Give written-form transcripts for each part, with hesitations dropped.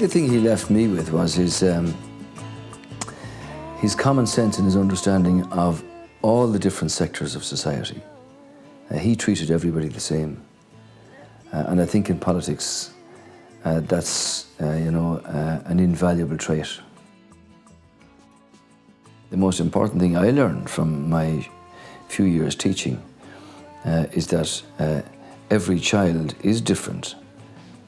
the thing he left me with was his common sense and his understanding of all the different sectors of society. He treated everybody the same. And I think in politics, that's, an invaluable trait. The most important thing I learned from my few years teaching is that every child is different,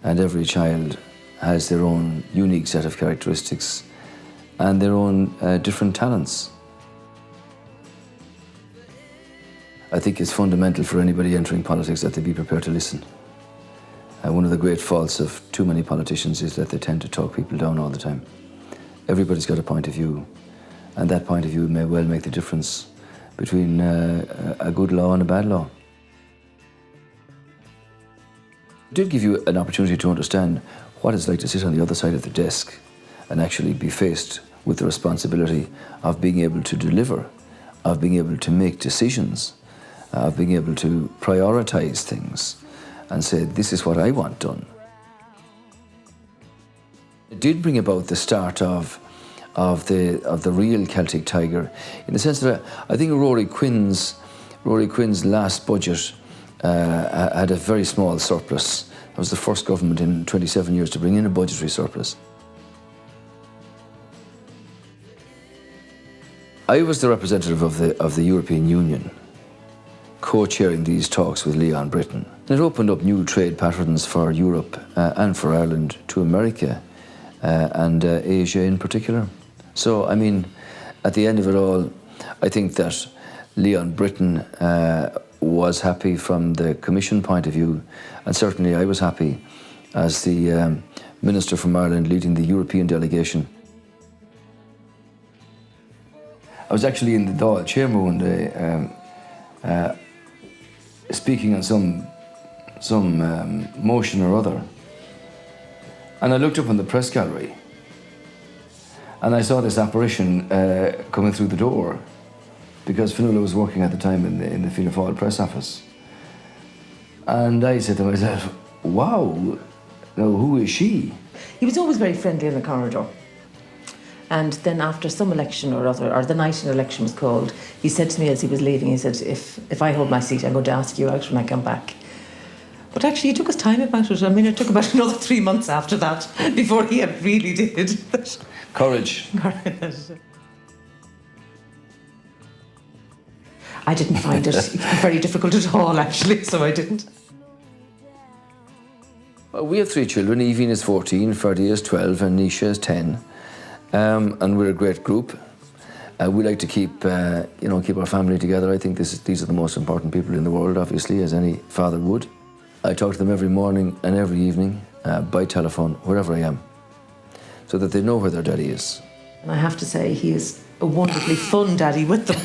and every child has their own unique set of characteristics and their own different talents. I think it's fundamental for anybody entering politics that they be prepared to listen. One of the great faults of too many politicians is that they tend to talk people down all the time. Everybody's got a point of view, and that point of view may well make the difference between a good law and a bad law. It did give you an opportunity to understand what it's like to sit on the other side of the desk and actually be faced with the responsibility of being able to deliver, of being able to make decisions, of being able to prioritize things and say, this is what I want done. It did bring about the start of the real Celtic Tiger, in the sense that I think Rory Quinn's last budget had a very small surplus. It was the first government in 27 years to bring in a budgetary surplus. I was the representative of the European Union, co-chairing these talks with Leon Britton. It opened up new trade patterns for Europe and for Ireland to America and Asia in particular. So, I mean, at the end of it all, I think that Leon Britton was happy from the Commission point of view, and certainly I was happy as the Minister from Ireland leading the European delegation. I was actually in the Dáil chamber one day, speaking on some motion or other, and I looked up in the press gallery, and I saw this apparition coming through the door, because Fionnuala was working at the time in the Fionnuala press office. And I said to myself, wow, now who is she? He was always very friendly in the corridor. And then after some election or other, or the night an election was called, he said to me as he was leaving, he said, if I hold my seat, I'm going to ask you out when I come back. But actually, he took his time about it. I mean, it took about another 3 months after that before he really did. Courage. I didn't find it very difficult at all, actually, so I didn't. Well, we have 3 children. Evine is 14, Ferdy is 12, and Nisha is 10. And we're a great group. We like to keep our family together. I think these are the most important people in the world, obviously, as any father would. I talk to them every morning and every evening, by telephone, wherever I am, so that they know where their daddy is. And I have to say, he is a wonderfully fun daddy with them.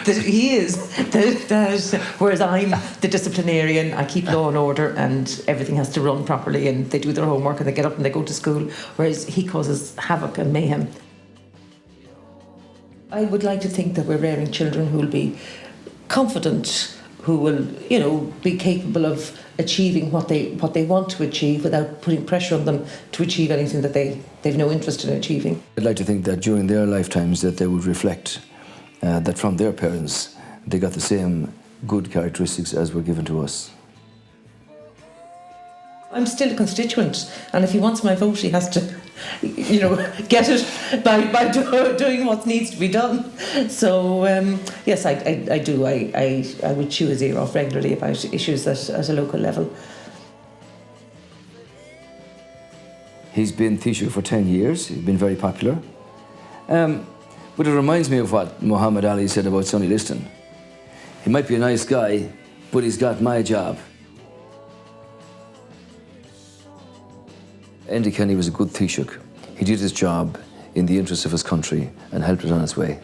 He is. Whereas I'm the disciplinarian, I keep law and order, and everything has to run properly, and they do their homework and they get up and they go to school, whereas he causes havoc and mayhem. I would like to think that we're rearing children who will be confident, who will, be capable of achieving what they want to achieve without putting pressure on them to achieve anything that they've no interest in achieving. I'd like to think that during their lifetimes that they would reflect that from their parents they got the same good characteristics as were given to us. I'm still a constituent, and if he wants my vote, he has to, get it by doing what needs to be done. So, yes, I do. I would chew his ear off regularly about issues at a local level. He's been Taoiseach for 10 years. He's been very popular. But it reminds me of what Muhammad Ali said about Sonny Liston. He might be a nice guy, but he's got my job. Enda Kenny was a good Taoiseach. He did his job in the interests of his country and helped it on its way.